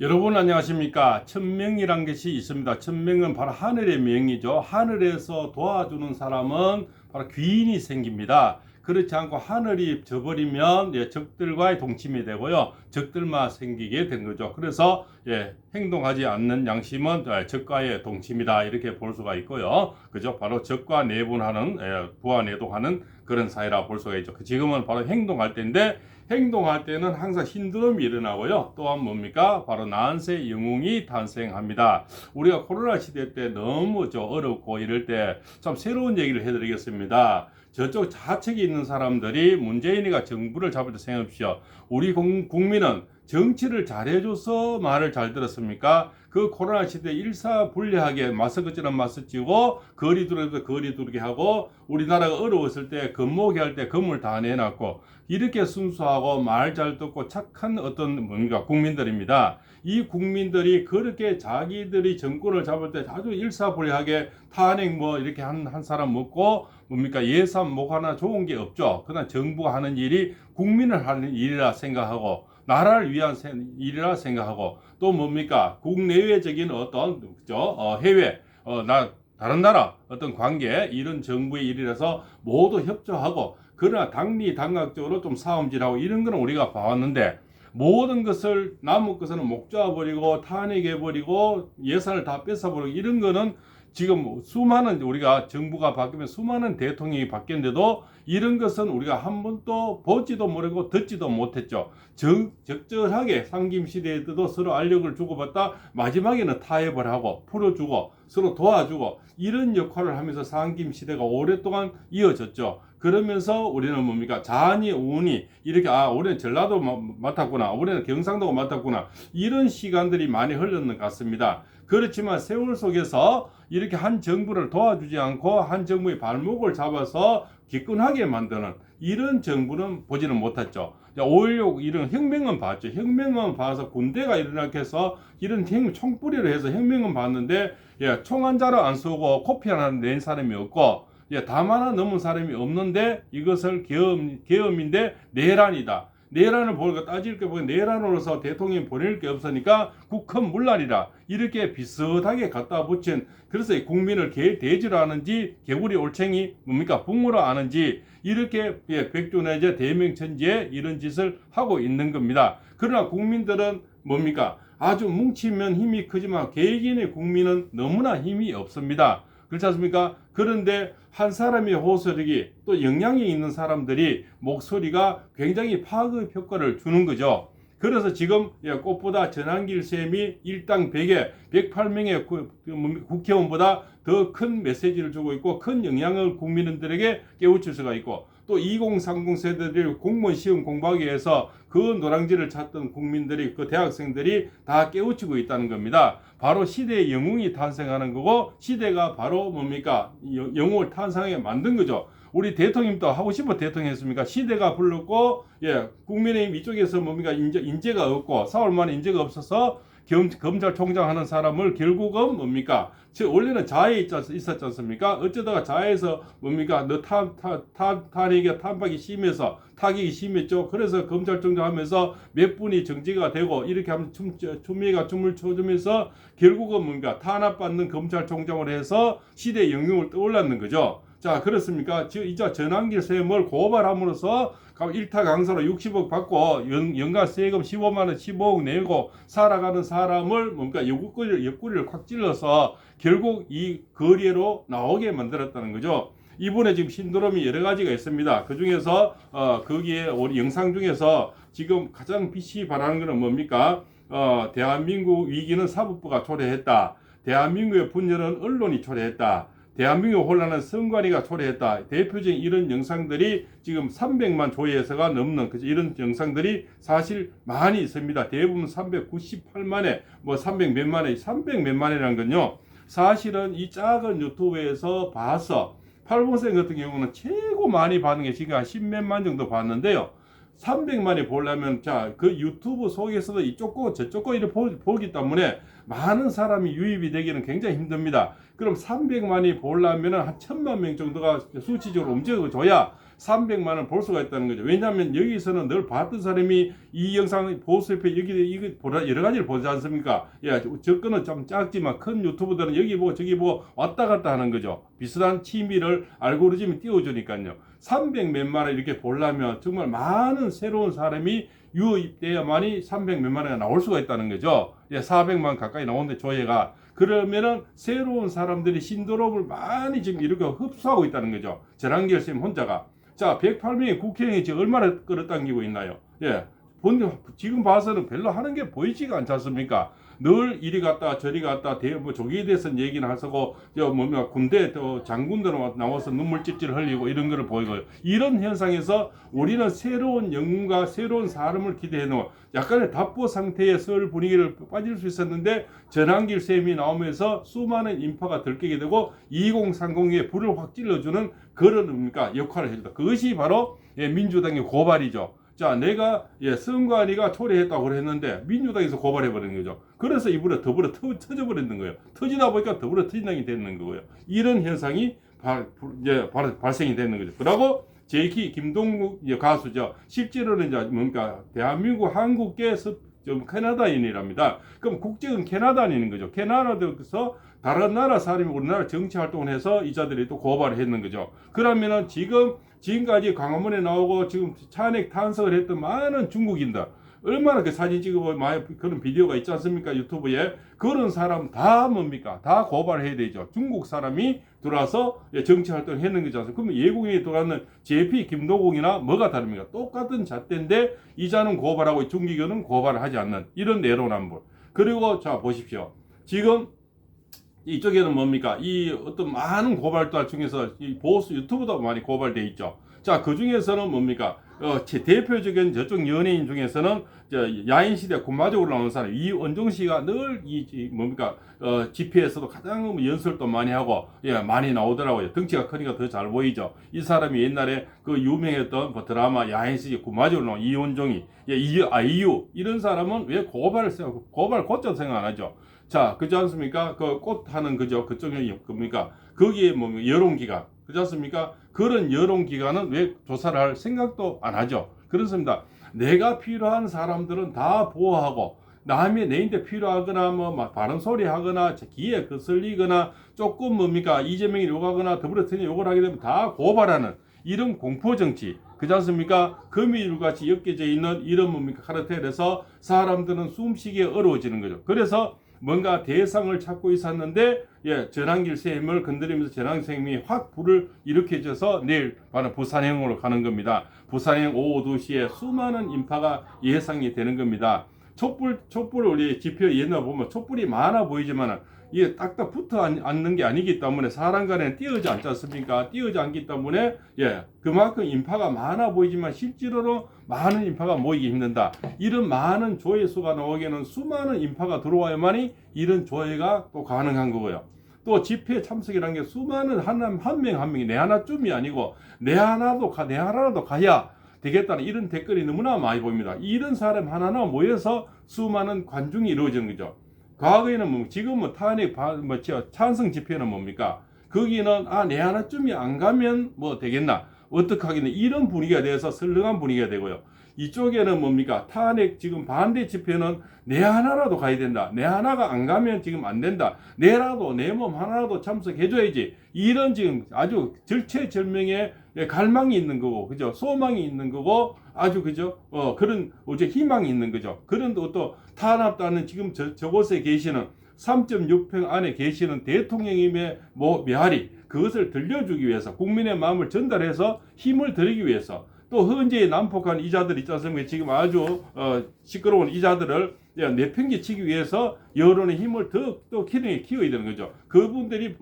여러분 안녕하십니까? 천명이란 것이 있습니다. 천명은 바로 하늘의 명이죠. 하늘에서 도와주는 사람은 바로 귀인이 생깁니다. 그렇지 않고 하늘이 져버리면 적들과의 동침이 되고요. 적들만 생기게 된 거죠. 그래서 행동하지 않는 양심은 적과의 동침이다. 이렇게 볼 수가 있고요. 그죠? 바로 적과 내분하는 부하내동하는 그런 사이라 볼 수가 있죠. 지금은 바로 행동할 때인데 행동할 때는 항상 힘듦이 일어나고요. 또한 뭡니까? 바로 난세 영웅이 탄생합니다. 우리가 코로나 시대 때 너무 어렵고 이럴 때 참 새로운 얘기를 해드리겠습니다. 저쪽 좌측에 있는 사람들이 문재인이가 정부를 잡을 때 생각하십시오. 우리 국민은 정치를 잘해줘서 말을 잘 들었습니까? 그 코로나 시대 일사불리하게 마스크처럼 마스크 찌고 거리 두르도 거리 두르게 하고 우리나라가 어려웠을 때 건모기 할 때 건물 다 내놨고 이렇게 순수하고 말 잘 듣고 착한 어떤 뭔가 국민들입니다. 이 국민들이 그렇게 자기들이 정권을 잡을 때 아주 일사불리하게 탄핵 뭐 이렇게 한 사람 먹고 뭡니까 예산 뭐 하나 좋은 게 없죠. 그러나 정부가 하는 일이 국민을 하는 일이라 생각하고 나라를 위한 일이라 생각하고 또 뭡니까 국내외적인 어떤 해외 다른 나라 어떤 관계 이런 정부의 일이라서 모두 협조하고 그러나 당리당각적으로 좀 싸움질하고 이런 거는 우리가 봐왔는데 모든 것을 남은 것은 목조아버리고 탄핵해버리고 예산을 다 뺏어버리고 이런 거는 지금 수많은 우리가 정부가 바뀌면 수많은 대통령이 바뀌었는데도 이런 것은 우리가 한 번도 보지도 모르고 듣지도 못했죠. 적절하게 상김시대에 때도 서로 알력을 주고받다 마지막에는 타협을 하고 풀어주고 서로 도와주고 이런 역할을 하면서 상김시대가 오랫동안 이어졌죠. 그러면서 우리는 뭡니까 자니 우니 이렇게 올해는 전라도 맡았구나 올해는 경상도가 맡았구나 이런 시간들이 많이 흘렀는 것 같습니다. 그렇지만 세월 속에서 이렇게 한 정부를 도와주지 않고 한 정부의 발목을 잡아서 기권하게 만드는 이런 정부는 보지는 못했죠. 5.16 이런 혁명은 봤죠. 혁명은 봐서 군대가 일어나게 해서 이런 총뿌리로 해서 혁명은 봤는데 총 한 자를 안 쏘고 코피 하나 낸 사람이 없고 담 하나 넘은 사람이 없는데 이것을 계엄인데 내란이다. 내란을 보니까 따질 게 보니까 내란으로서 대통령이 보낼 게 없으니까 국헌 문란이라 이렇게 비슷하게 갖다 붙인 그래서 국민을 대지로 하는지 개구리 올챙이 뭡니까 붕으로 아는지 이렇게 백조내제 대명천지에 이런 짓을 하고 있는 겁니다. 그러나 국민들은 뭡니까 아주 뭉치면 힘이 크지만 개개인의 국민은 너무나 힘이 없습니다. 그렇지 않습니까? 그런데 한 사람의 호소력이 또 영향이 있는 사람들이 목소리가 굉장히 파급 효과를 주는 거죠. 그래서 지금 꽃보다 전환길 쌤이 일당 100에 108명의 국회의원보다 더 큰 메시지를 주고 있고 큰 영향을 국민들에게 깨우칠 수가 있고 또 2030 세대들이 공무원 시험 공부하기 위해서 그 노량진을 찾던 국민들이 그 대학생들이 다 깨우치고 있다는 겁니다. 바로 시대의 영웅이 탄생하는 거고 시대가 바로 뭡니까 영웅을 탄생하게 만든 거죠. 우리 대통령도 하고 싶어 대통령 했습니까? 시대가 불렀고 국민의힘 이쪽에서 뭡니까 인재가 없고 4월 만에 인재가 없어서 검찰총장 하는 사람을 결국은 뭡니까 원래는 자해에 있었지 않습니까? 어쩌다가 자해에서 뭡니까 너 탄핵이 탄박이 심해서 타격이 심했죠. 그래서 검찰총장 하면서 몇 분이 정지가 되고 이렇게 하면 추미애가 춤을 춰주면서 결국은 뭡니까 탄압받는 검찰총장을 해서 시대의 영웅을 떠올랐는 거죠. 자 그렇습니까? 이제 전환길 쌤을 고발함으로써 일타 강사로 60억 받고 연간 세금 15만원 15억 내고 살아가는 사람을 뭔가 옆구리를 콱 찔러서 결국 이 거리로 나오게 만들었다는 거죠. 이번에 지금 신드롬이 여러 가지가 있습니다. 그 중에서 거기에 우리 영상 중에서 지금 가장 빛이 발하는 것은 뭡니까? 대한민국 위기는 사법부가 초래했다. 대한민국의 분열은 언론이 초래했다. 대한민국 혼란은 선관위가 초래했다. 대표적인 이런 영상들이 지금 300만 조회수가 넘는 이런 영상들이 사실 많이 있습니다. 대부분 398만에 300 몇만에 300 몇만이라는 건요. 사실은 이 작은 유튜브에서 봐서 팔봉생 같은 경우는 최고 많이 받는 게 지금 한 10몇만 정도 봤는데요. 300만이 보려면 그 유튜브 속에서도 이쪽 거 저쪽 거 이렇게 보기 때문에 많은 사람이 유입이 되기는 굉장히 힘듭니다. 그럼 300만이 보려면 한 1000만 명 정도가 수치적으로 움직여줘야 300만 원 볼 수가 있다는 거죠. 왜냐하면 여기서는 늘 봤던 사람이 이 영상 보수협회 여기 이거 여러 가지를 보지 않습니까? 예, 접근은 좀 작지만 큰 유튜브들은 여기 보고 저기 보고 왔다 갔다 하는 거죠. 비슷한 취미를 알고리즘이 띄워주니까요. 300 몇만 원 이렇게 보려면 정말 많은 새로운 사람이 유입돼야만이 300 몇만 원이 나올 수가 있다는 거죠. 예, 400만 가까이 나오는데 조회가. 그러면은 새로운 사람들이 신도롭을 많이 지금 이렇게 흡수하고 있다는 거죠. 전한길 쌤 혼자가. 자, 108명의 국회의원이 지금 얼마나 끌어당기고 있나요? 예. 지금 봐서는 별로 하는 게 보이지가 않지 않습니까? 늘 이리 갔다 저리 갔다 뭐 조기에 대해서는 얘기는 하고 뭡니까 군대 또 장군들 나와서 눈물 찔찔 흘리고 이런 거를 보이고요. 이런 현상에서 우리는 새로운 영웅과 새로운 사람을 기대해 놓은 약간의 답보 상태의 설 분위기를 빠질 수 있었는데 전한길 쌤이 나오면서 수많은 인파가 들깨게 되고 2030에 불을 확 찔러주는 그런 뭡니까 역할을 해준다. 그것이 바로 민주당의 고발이죠. 자, 내가 선관위가 초래했다고 그랬는데 민주당에서 고발해버리는 거죠. 그래서 이번에 더불어 터져버리는 거예요. 터지다 보니까 더불어 터진당이 되는 거고요. 이런 현상이 발생이 되는 거죠. 그러고 제키 김동국 가수죠. 실제로는 이제 뭡니까 대한민국 한국계 캐나다인이랍니다. 그럼 국적은 캐나다인인 거죠. 캐나다에서 다른 나라 사람이 우리나라 정치 활동을 해서 이자들이 또 고발을 했는 거죠. 그러면은 지금까지 광화문에 나오고 지금 탄핵 탄석을 했던 많은 중국인들 얼마나 그 사진 찍어보면 많이 그런 비디오가 있지 않습니까? 유튜브에. 그런 사람 다 뭡니까? 다 고발해야 되죠. 중국 사람이 들어와서 정치 활동을 했는 거지 않습니까? 그러면 예국인이 들어가는 JP 김도국이나 뭐가 다릅니까? 똑같은 잣대인데 이자는 고발하고 중기견은 고발을 하지 않는 이런 내로남불. 그리고 자 보십시오. 지금 이쪽에는 뭡니까? 이 어떤 많은 고발자 중에서 이 보수 유튜브도 많이 고발돼 있죠. 자, 그 중에서는 뭡니까? 대표적인 저쪽 연예인 중에서는 야인시대 군마적으로 나오는 사람 이원종 씨가 늘 뭡니까? 집회에서도 가장 연설도 많이 하고 많이 나오더라고요. 덩치가 크니까 더 잘 보이죠. 이 사람이 옛날에 그 유명했던 그 드라마 야인시대 군마적으로 나온 이원종이 아이유 이런 사람은 왜 고발 곧잘 생각 안 하죠? 자, 그렇지 않습니까? 그 꽃 하는 그죠? 그쪽이 뭡니까? 거기에 뭐 여론기관, 그렇지 않습니까? 그런 여론기관은 왜 조사를 할 생각도 안 하죠. 그렇습니다. 내가 필요한 사람들은 다 보호하고 남이 내인데 필요하거나 뭐 바른 소리 하거나 기에 거슬리거나 조금 뭡니까? 이재명이 욕하거나 더불어민주당이 욕을 하게 되면 다 고발하는 이런 공포정치, 그렇지 않습니까? 거미줄같이 엮여져 있는 이런 뭡니까? 카르텔에서 사람들은 숨쉬기 어려워지는 거죠. 그래서 뭔가 대상을 찾고 있었는데 전한길 쌤을 건드리면서 전한길 쌤이 확 불을 일으켜줘서 내일 바로 부산행으로 가는 겁니다. 부산행 오후 2시에 수많은 인파가 예상이 되는 겁니다. 촛불 우리 지표 옛날 보면 촛불이 많아 보이지만 이게 딱딱 붙어 앉는 게 아니기 때문에 사람 간에는 띄어지 않지 않습니까? 띄어지 않기 때문에 그만큼 인파가 많아 보이지만 실제로는 많은 인파가 모이기 힘든다. 이런 많은 조회수가 나오기에는 수많은 인파가 들어와야만이 이런 조회가 또 가능한 거고요. 또 집회 참석이라는 게 수많은 한 명 한 명이 내 하나쯤이 아니고 내 하나라도 가야 되겠다는 이런 댓글이 너무나 많이 보입니다. 이런 사람 하나하나 모여서 수많은 관중이 이루어지는 거죠. 과거에는 뭐 지금은 탄핵 찬성 집회는 뭡니까? 거기는 내 하나쯤이 안 가면 뭐 되겠나? 어떻게 하겠나? 이런 분위기가 돼서 설렁한 분위기가 되고요. 이쪽에는 뭡니까? 탄핵 지금 반대 집회는 내 하나라도 가야 된다. 내 하나가 안 가면 지금 안 된다. 내 몸 하나라도 참석해줘야지. 이런 지금 아주 절체절명의 갈망이 있는 거고, 그죠? 소망이 있는 거고, 아주 그죠? 그런 어제 희망이 있는 거죠. 그런 또 탄압다는 지금 저곳에 계시는 3.6평 안에 계시는 대통령님의 메아리 그것을 들려주기 위해서 국민의 마음을 전달해서 힘을 드리기 위해서 또 헌재에 난폭한 이자들 있지 않습니까? 지금 아주 시끄러운 이자들을 내팽개치기 위해서 여론의 힘을 더 키워야 되는 거죠. 그분들이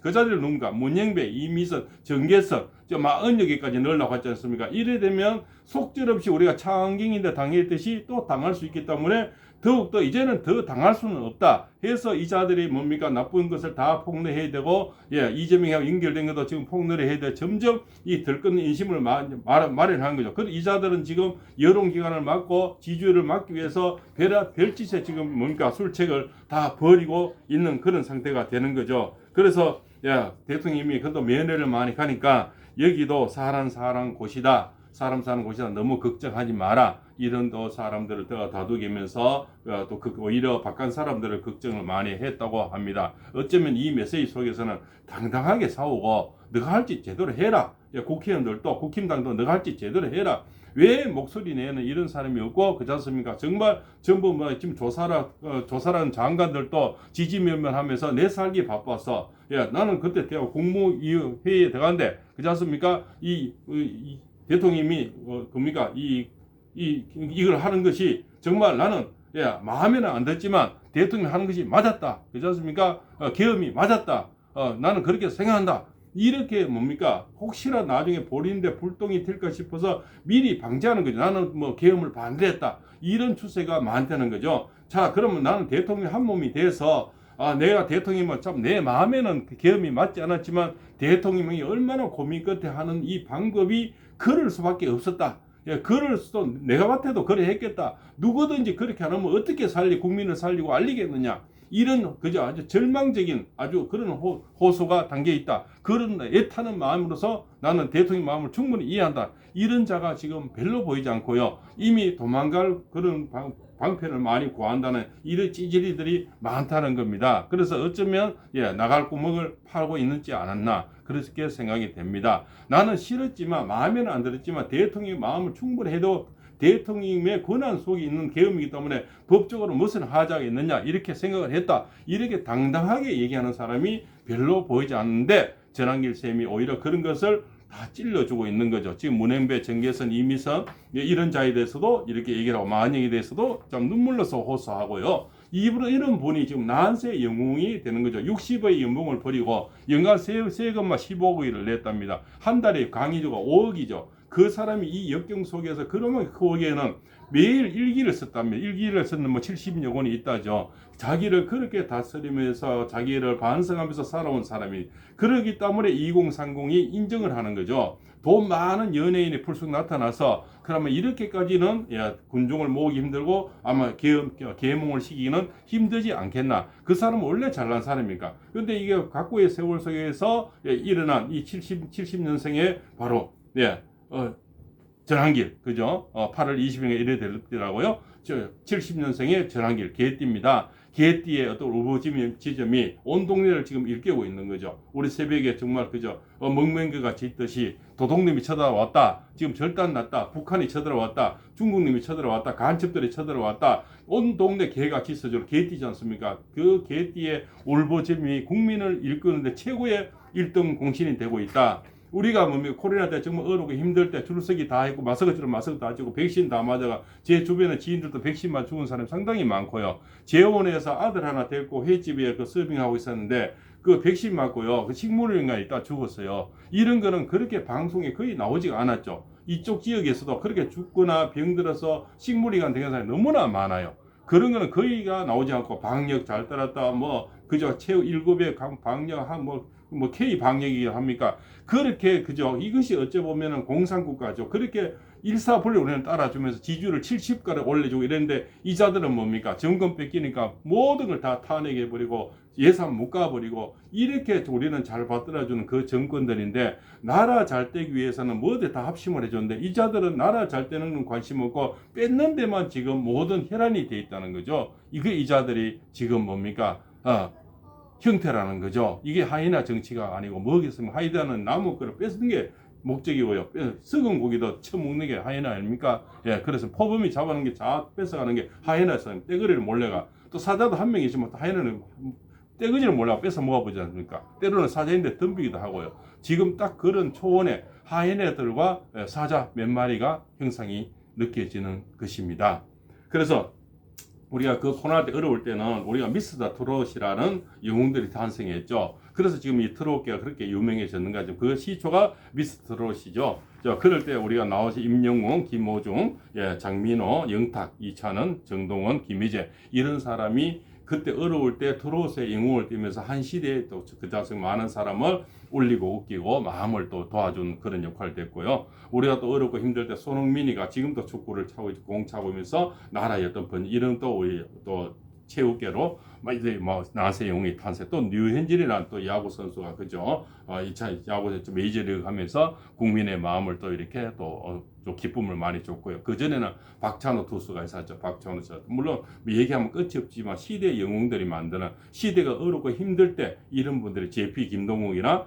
그 자리를 누군가 문영배, 이미선, 정계선, 마흔여기까지 넣으려고 하지 않습니까? 이래 되면 속절없이 우리가 창경인데 당했듯이 또 당할 수 있기 때문에 더욱더 이제는 더 당할 수는 없다 해서 이 자들이 뭡니까? 나쁜 것을 다 폭로해야 되고 이재명하고 연결된 것도 지금 폭로를 해야 돼. 점점 이 들끓는 인심을 마련하는 거죠. 이 자들은 지금 여론기관을 막고 지지율을 막기 위해서 별짓에 지금 뭡니까? 술책을 다 버리고 있는 그런 상태가 되는 거죠. 그래서 대통령님이 그것도 면회를 많이 가니까 여기도 사람 곳이다. 사람 사는 곳이다. 너무 걱정하지 마라. 이런 또 사람들을 더 다독이면서 또 오히려 바깥 사람들을 걱정을 많이 했다고 합니다. 어쩌면 이 메시지 속에서는 당당하게 싸우고 너가 할 짓 제대로 해라. 국회의원들도 국힘당도 너가 할 짓 제대로 해라. 왜 목소리 내는 이런 사람이 없고 그렇지 않습니까? 정말 전부 뭐 지금 조사라는 장관들도 지지면면하면서 내 살기 바빠서 나는 그때 대학 국무회의에 들어갔는데 그렇지 않습니까? 이 대통령이 뭡니까 이걸 하는 것이 정말 나는 마음에는 안 들지만 대통령이 하는 것이 맞았다. 그렇지 않습니까? 계엄이 맞았다. 나는 그렇게 생각한다. 이렇게 뭡니까? 혹시나 나중에 본인인데 불똥이 튈까 싶어서 미리 방지하는 거죠. 나는 뭐 계엄을 반대했다. 이런 추세가 많다는 거죠. 자, 그러면 나는 대통령 한 몸이 돼서 내가 대통령이면 참 내 마음에는 계엄이 맞지 않았지만 대통령이 얼마나 고민 끝에 하는 이 방법이 그럴 수밖에 없었다. 그럴 수도 내가 같아도 그래 했겠다. 누구든지 그렇게 안 하면 어떻게 국민을 살리고 알리겠느냐. 이런 그저 아주 절망적인 아주 그런 호소가 담겨 있다. 그런 애타는 마음으로서 나는 대통령 마음을 충분히 이해한다. 이런 자가 지금 별로 보이지 않고요. 이미 도망갈 그런 방편을 많이 구한다는 이런 찌질이들이 많다는 겁니다. 그래서 어쩌면 나갈 구멍을 파고 있는지 않았나 그렇게 생각이 됩니다. 나는 싫었지만 마음에는 안 들었지만 대통령의 마음을 충분히 해도 대통령의 권한 속에 있는 계엄이기 때문에 법적으로 무슨 하자가 있느냐 이렇게 생각을 했다. 이렇게 당당하게 얘기하는 사람이 별로 보이지 않는데 전한길 쌤이 오히려 그런 것을 다 찔러주고 있는 거죠. 지금 문행배, 정계선, 이미선 이런 자에 대해서도 이렇게 얘기를 하고 만영에 대해서도 좀 눈물로서 호소하고요. 이런 분이 지금 난세 영웅이 되는 거죠. 60의 연봉을 버리고 연간 세금만 15억을 냈답니다. 한 달에 강의료가 5억이죠. 그 사람이 이 역경 속에서 그러면 거기에는 매일 일기를 썼답니다. 일기를 쓰는 뭐 70여 권이 있다죠. 자기를 그렇게 다스리면서 자기를 반성하면서 살아온 사람이 그러기 때문에 2030이 인정을 하는 거죠. 돈 많은 연예인이 불쑥 나타나서 그러면 이렇게까지는 군중을 모으기 힘들고 아마 계몽을 시키기는 힘들지 않겠나. 그 사람은 원래 잘난 사람입니까? 그런데 이게 각고의 세월 속에서 일어난 이 70년생의 바로 전한길, 그죠? 8월 20일에 이래 되더라고요. 70년생의 전한길, 개띠입니다. 개띠의 어떤 지점이 온 동네를 지금 일깨우고 있는 거죠. 우리 새벽에 정말 그죠? 먹맹개가 짖듯이 도둑님이 쳐들어왔다. 지금 절단 났다. 북한이 쳐들어왔다. 중국님이 쳐들어왔다. 간첩들이 쳐들어왔다. 온 동네 개가 짖어주는 개띠지 않습니까? 그 개띠의 울부짖음이 국민을 일끄는데 최고의 1등 공신이 되고 있다. 우리가 뭡니까 코로나 때 정말 어렵고 힘들 때 줄서기 다 했고 마스크 다 찍고 백신 다 맞아가 제 주변에 지인들도 백신만 죽은 사람이 상당히 많고요. 재원에서 아들 하나 데리고 횟집에 서빙하고 있었는데 그 백신 맞고요. 그 식물인가 있다 죽었어요. 이런 거는 그렇게 방송에 거의 나오지가 않았죠. 이쪽 지역에서도 그렇게 죽거나 병들어서 식물이가 된 사람이 너무나 많아요. 그런 거는 거의가 나오지 않고 방역 잘 따랐다 그저 최후 7의 방역 K 방역이 합니까? 그렇게 그죠. 이것이 어찌 보면은 공산국가죠. 그렇게 일사불란 우리는 따라주면서 지지율을 70가를 올려주고 이랬는데 이 자들은 뭡니까? 정권 뺏기니까 모든 걸 다 탄핵해버리고 예산 못 가버리고 이렇게 우리는 잘 받들어주는 그 정권들인데 나라 잘 되기 위해서는 뭐든 다 합심을 해줬는데 이 자들은 나라 잘 되는 건 관심 없고 뺏는 데만 지금 모든 혈안이 돼 있다는 거죠. 이 자들이 지금 뭡니까? 형태라는 거죠. 이게 하이나 정치가 아니고 뭐겠습니까? 하이나는 나무 거를 뺏는 게 목적이고요. 썩은 고기도 처먹는 게 하이나 아닙니까? 그래서 포범이 잡아는 게 뺏어가는 게 하이나였어요. 떼거리를 몰래가. 또 사자도 한 명이지만 또 하이나는 떼거지를 몰래 뺏어 먹어보지 않습니까? 때로는 사자인데 덤비기도 하고요. 지금 딱 그런 초원의 하이나들과 사자 몇 마리가 형상이 느껴지는 것입니다. 그래서 우리가 그 코로나 때 어려울 때는 우리가 미스터 트롯이라는 영웅들이 탄생했죠. 그래서 지금 이 트롯계가 그렇게 유명해졌는가 하죠. 그 시초가 미스터 트롯이죠. 그럴 때 우리가 나오신 임영웅, 김호중, 장민호, 영탁, 이찬원, 정동원, 김희재 이런 사람이 그때 어려울 때 트롯의 영웅을 띠면서 한 시대에 또 그자식 많은 사람을 울리고 웃기고 마음을 또 도와준 그런 역할을 했고요. 우리가 또 어렵고 힘들 때 손흥민이가 지금도 축구를 차고 공차고 있면서 나라의 어떤 이런 또 우리 또 체육계로 이제 뭐 나한세 영웅이 탄생, 또 류현진이라는 또 야구 선수가 그죠? 2차 야구에서 메이저리그 하면서 국민의 마음을 또 이렇게 좀 기쁨을 많이 줬고요. 그 전에는 박찬호 투수가 있었죠. 박찬호 씨. 물론 얘기하면 끝이 없지만 시대 영웅들이 만드는, 시대가 어렵고 힘들 때 이런 분들이 JP 김동욱이나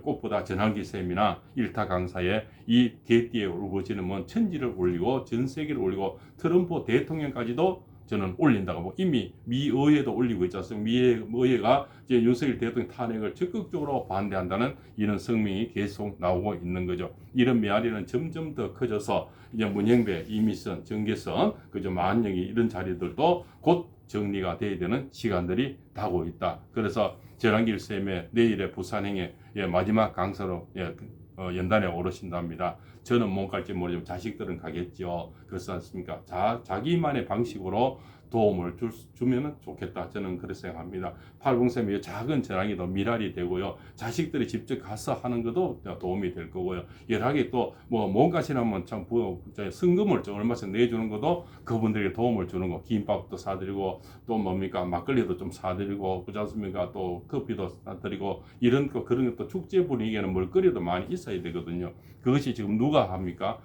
꽃보다 전환기 쌤이나 일타 강사의 이 개띠에 울부짖는 뭐 천지를 올리고 전 세계를 올리고 트럼프 대통령까지도 저는 올린다고, 뭐 이미 미의회도 올리고 있지 않습니까? 미의회가 이제 윤석열 대통령 탄핵을 적극적으로 반대한다는 이런 성명이 계속 나오고 있는 거죠. 이런 메아리는 점점 더 커져서 이제 문영배, 이미선, 정계선, 그죠, 만영이 이런 자리들도 곧 정리가 돼야 되는 시간들이 다가오고 있다. 그래서 전환길 쌤의 내일의 부산행의 마지막 강사로 연단에 오르신답니다. 저는 못 갈지 모르지만 자식들은 가겠죠. 그렇지 않습니까? 자기만의 방식으로 도움을 주면 좋겠다. 저는 그렇게 생각합니다. 팔봉쌤이 작은 전환기도 미랄이 되고요. 자식들이 직접 가서 하는 것도 도움이 될 거고요. 여러 개 또 뭐 뭔가시라면 참 성금을 좀 얼마씩 내주는 것도 그분들에게 도움을 주는 거. 김밥도 사드리고 또 뭡니까 막걸리도 좀 사드리고 그렇지 않습니까? 또 커피도 사드리고 이런 거 그런 것도 축제 분위기에는 먹거리도 많이 있어야 되거든요. 그것이 지금 누가 합니까?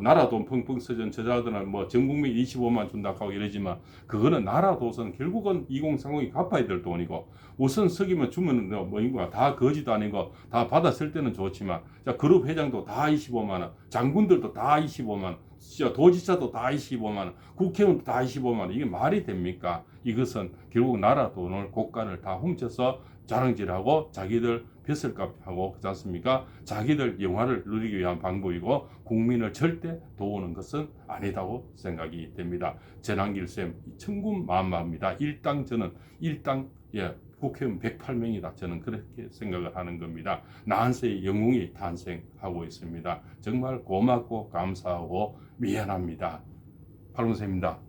나라 돈 펑펑 쓰던 저자들은 뭐 전국민 25만 준다고 하고 이러지만 그거는 나라 돈은 결국은 2030이 갚아야 될 돈이고 우선 석이면 주면 뭐인가 다 거지도 아니고 다 받았을 때는 좋지만 자 그룹 회장도 다 25만 원, 장군들도 다 25만 원, 도지사도 다 25만 원, 국회의원도 다 25만 원. 이게 말이 됩니까? 이것은 결국 나라 돈을 국간을 다 훔쳐서 자랑질하고 자기들 벼슬값하고 그렇지 않습니까? 자기들 영화를 누리기 위한 방법이고 국민을 절대 도우는 것은 아니다고 생각이 됩니다. 전환길쌤 천군만마입니다. 일당 저는 일당 국회의원 108명이다. 저는 그렇게 생각을 하는 겁니다. 나한세의 영웅이 탄생하고 있습니다. 정말 고맙고 감사하고 미안합니다. 팔봉쌤입니다.